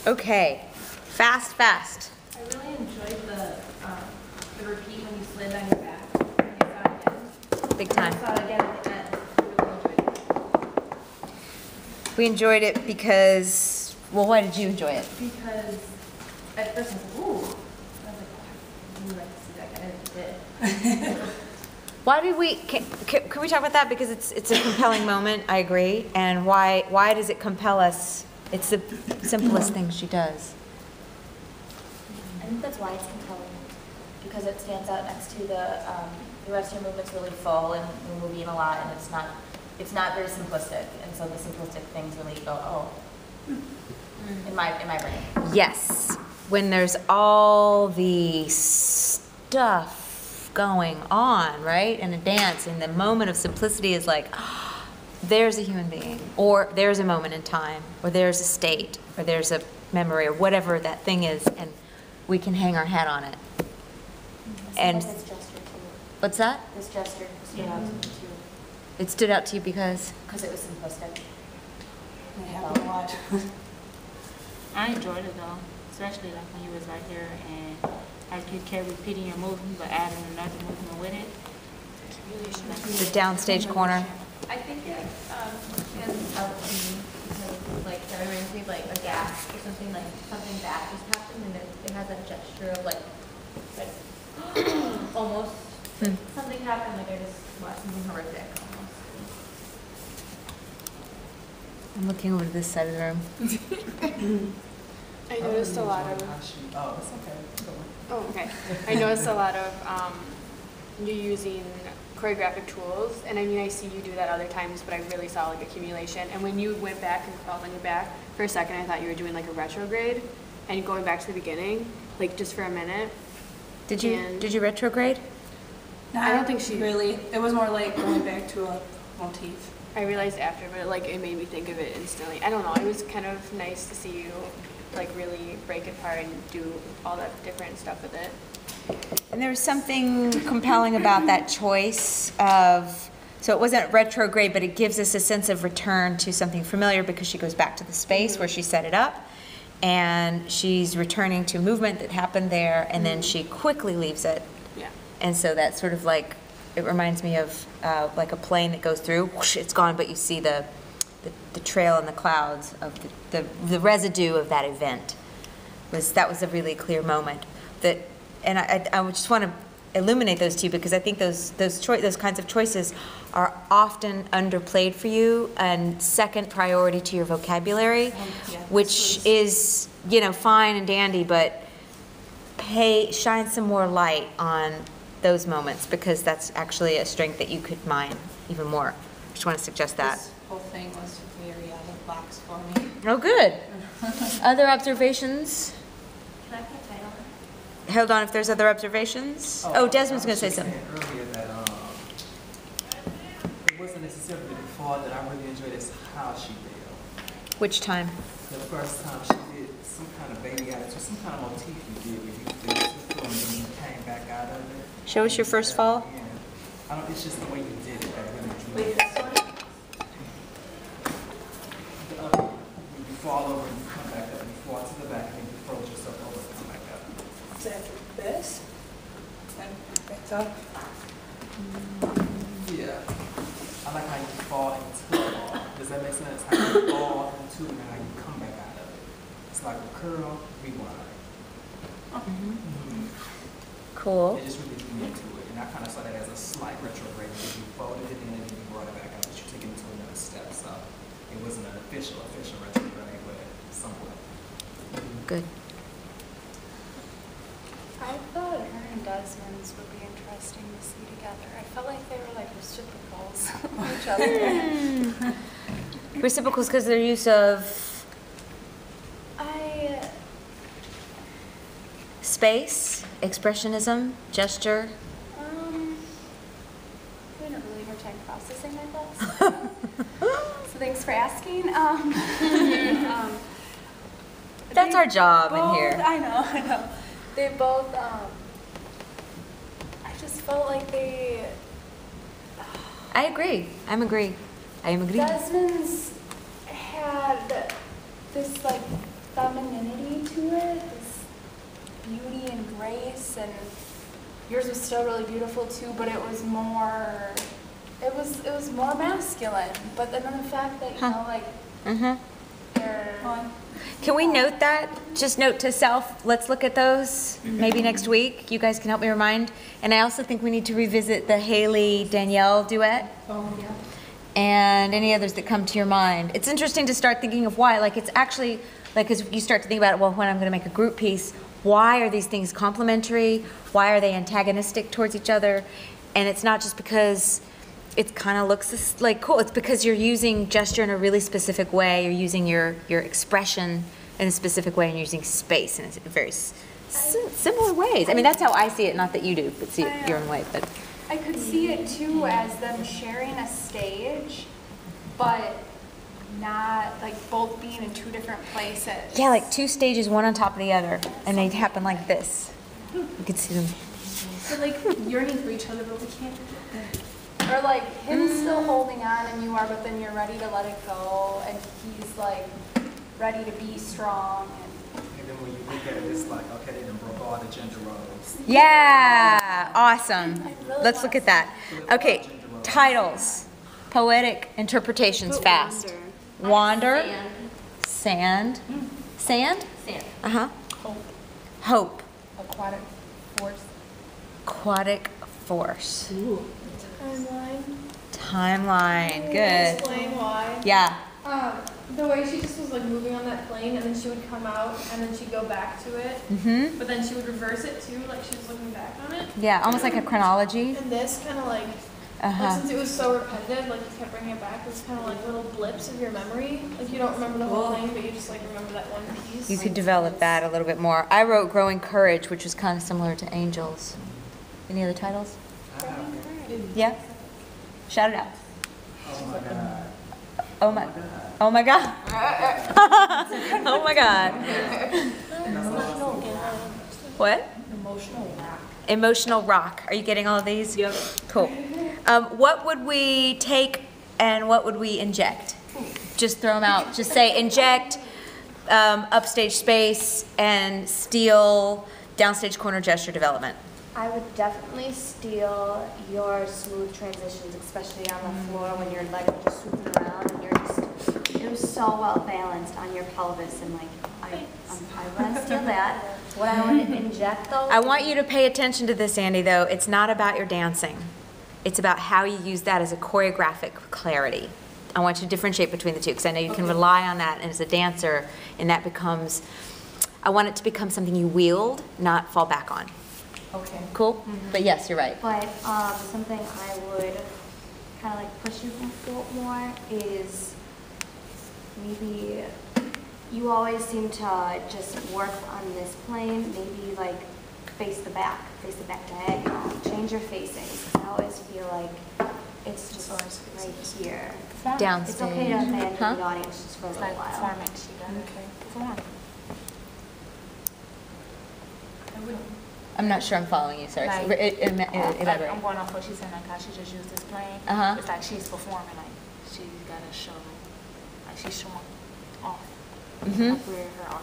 Okay, fast. I really enjoyed the repeat when you slid on your back. When you saw it again. Big time. When you saw it again at the end. I really enjoyed it. We enjoyed it because, well, why did you enjoy it? Because at first I was like, ooh. I was like, oh, I really like to see that guy. And it did. Why did we, can we talk about that? Because it's a compelling moment, I agree. And why does it compel us? It's the simplest thing she does. I think that's why it's compelling, because it stands out next to the rest of your movement's really full and you're moving a lot, and it's not very simplistic, and so the simplistic things really go, oh, in my brain. Yes, when there's all the stuff going on, right, in a dance, and the moment of simplicity is like, oh, there's a human being, or there's a moment in time, or there's a state, or there's a memory, or whatever that thing is, and we can hang our hat on it. And this gesture too. What's that? This gesture stood out to me too. It stood out to you because? Because it was simplistic. I have to watch. I enjoyed it though, especially like when you was right here and like you kept repeating your movement but adding another movement with it. The downstage corner. I think it stands out to me because, like, that reminds me of, like, a gas or something, like, something bad just happened, and it has that gesture of, like almost, something happened, like, I just watched something horrific, almost. I'm looking over to this side of the room. I noticed a lot of. Oh, it's okay. Oh, okay. I noticed a lot of you using choreographic tools, and I mean, I see you do that other times, but I really saw like accumulation. And when you went back and crawled on your back, for a second I thought you were doing like a retrograde, and going back to the beginning, like just for a minute. Did you retrograde? No, I don't think she really. It was more like going back to a motif. I realized after, but like it made me think of it instantly. I don't know. It was kind of nice to see you like really break it apart and do all that different stuff with it. And there was something compelling about that choice of, so it wasn't retrograde, but it gives us a sense of return to something familiar because she goes back to the space where she set it up, and she's returning to movement that happened there, and then she quickly leaves it. Yeah. And so that's sort of like, it reminds me of like a plane that goes through, whoosh, it's gone, but you see the trail in the clouds of the residue of that event. That was a really clear moment. And I would just want to illuminate those two, because I think those kinds of choices are often underplayed for you and second priority to your vocabulary, which is, you know, fine and dandy, but shine some more light on those moments, because that's actually a strength that you could mine even more. I just want to suggest that. This whole thing was very out of box for me. Oh, good. Other observations? Can I put a title? Hold on, if there's other observations. Oh, Desmond's going to say something. Earlier that it wasn't necessarily the fall that I really enjoyed, is how she bailed. Which time? The first time she did some kind of baby attitude, some kind of motif you did where you did it and then you came back out of it. Show us your first fall. Yeah. It's just the way you did it that really drew me. Wait, this one? When you fall over and you come back up, you fall to the back and then you fold yourself over and come back up. So after this, and back up. Yeah. I like how you fall into it. Does that make sense? How you fall into it and how you come back out of it. It's like a curl, rewind. Cool. It just really drew me into it. And I kind of saw that as a slight retrograde, because you folded it in and then you brought it back out, but you took it into another step. So it wasn't an official retrograde, but somewhat. Good. I thought her and Desmond's would be interesting to see together. I felt like they were like reciprocals of each other. Reciprocals because their use of space, expressionism, gesture. I had a really hard time processing my thoughts. So thanks for asking. That's our job in here. I know. They both, I just felt like they... I agree. I am agreeing. Desmond's had this like femininity to it, this beauty and grace, and yours was still really beautiful too, but it was more, it was more masculine. But then the fact that, you know, like, they're... Can we note that? Just note to self, let's look at those maybe next week. You guys can help me remind. And I also think we need to revisit the Haley-Danielle duet. Oh, yeah. And any others that come to your mind. It's interesting to start thinking of why. Like, it's actually, like, as you start to think about it, well, when I'm going to make a group piece, why are these things complementary? Why are they antagonistic towards each other? And it's not just because it kind of looks like cool. It's because you're using gesture in a really specific way. You're using your expression in a specific way, and you're using space in very similar ways. I mean, that's how I see it. Not that you do, but see it your own way. But I could see it too as them sharing a stage, but not like both being in two different places. yeah, like two stages, one on top of the other, and they happen like this. You could see them. So like yearning for each other, but we can't. Or like him still holding on and you are, but then you're ready to let it go, and he's like ready to be strong. And then when you look at it, it's like, okay, they done broke all the gender roles. Yeah, awesome. Let's look at that. Okay, titles, poetic interpretations, fast. Wander, sand, sand, Sand. hope, Aquatic force. aquatic force, Timeline. timeline, good. Explain why. Yeah, The way she just was like moving on that plane, and then she would come out, and then she'd go back to it, but then she would reverse it too, like she was looking back on it. yeah, almost like a chronology. And this kind of like since it was so repetitive, like you kept bringing it back, it was kind of like little blips of your memory. Like you don't remember the whole thing, but you just like remember that one piece. You could develop that a little bit more. I wrote Growing Courage, which was kind of similar to Angels. Any other titles? Yeah? Shout it out. Oh my God. Oh my, oh my God. Oh my God. What? Emotional rock. Emotional rock. Are you getting all of these? Yep. Cool. What would we take and what would we inject? Just throw them out. Just say inject, upstage space, and steal downstage corner gesture development. I would definitely steal your smooth transitions, especially on the floor when you're like just swooping around and you're just, it was so well balanced on your pelvis, and like, I want to steal that. What I would inject though. I want you to pay attention to this, Andy, though. It's not about your dancing. It's about how you use that as a choreographic clarity. I want you to differentiate between the two, because I know you can rely on that, and as a dancer, and that becomes, I want it to become something you wield, not fall back on. Okay. Cool? But yes, you're right. But something I would kind of like push you more is maybe you always seem to just work on this plane, maybe like face the back diagonal, change your facings. I always feel like it's just right here. Downstage. It's okay to abandon Huh? the audience just for a little while. Performance, she does. Okay. Perform. I'm not sure I'm following you, sorry. Like, Elaborate. I'm going off what she's saying, like how she just used this plane. Uh-huh. It's like she's performing, like she's got to show, like she's showing off. Like we're her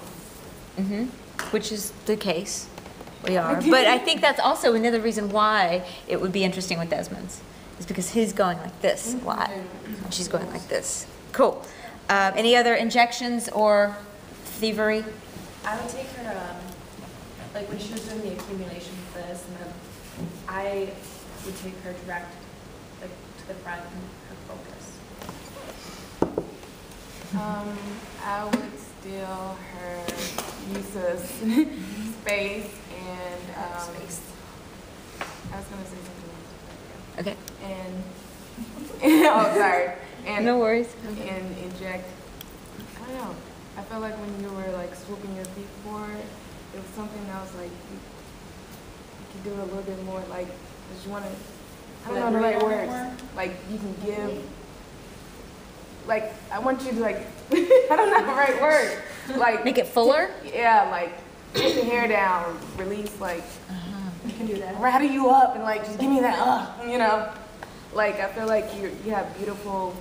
audience. Which is the case. We are. But I think that's also another reason why it would be interesting with Desmond's, is because he's going like this a lot, and she's going like this. Cool. Any other injections or thievery? I would take her, like when she was doing the accumulation of this, and then I would take her direct, like to the front and her focus. I would steal her use of space and, I was gonna say something else. Okay. And, oh, sorry. And, No worries. And inject, I don't know, I felt like when you were like swooping your feet forward, it was something that was like, you could do it a little bit more, like, just want to, I don't know the right words. Like, you can give, like, I want you to like, I don't know the right word. Like, Make it fuller? yeah, like, get the hair down, release, like, You can do that. rattle you up and like, just give me that, you know? Like, I feel like you have beautiful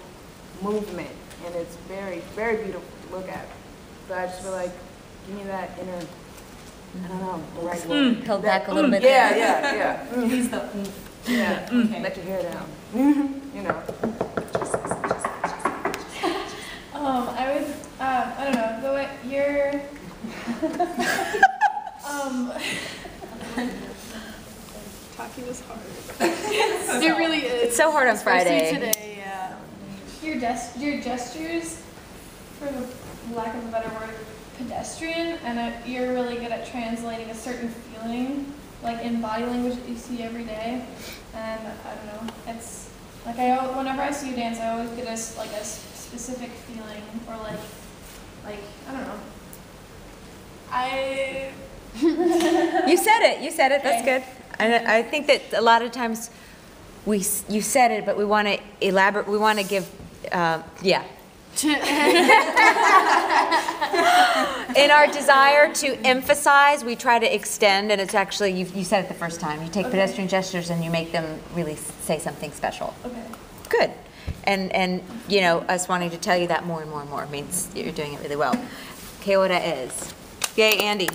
movement, and it's very, very beautiful to look at. So I just feel like give me that inner, I don't know, the right word. Held back a little bit. Yeah, yeah, yeah. He's the, Yeah, Okay. let your hair down, you know. I would, I don't know, the way you're, Talking is hard. It really is. It's so hard on Especially Friday. today, yeah. your gestures, for the lack of a better word, pedestrian, and you're really good at translating a certain feeling, like in body language that you see every day. And I don't know, it's like whenever I see you dance, I always get a specific feeling, or like I don't know. You said it, that's good. And I think that a lot of times you said it, but we want to elaborate, we want to give, yeah. In our desire to emphasize, we try to extend, and it's actually, you said it the first time, you take pedestrian gestures and you make them really say something special. Okay. Good. And you know, us wanting to tell you that more and more and more means you're doing it really well. Keota is. Yay, Andy.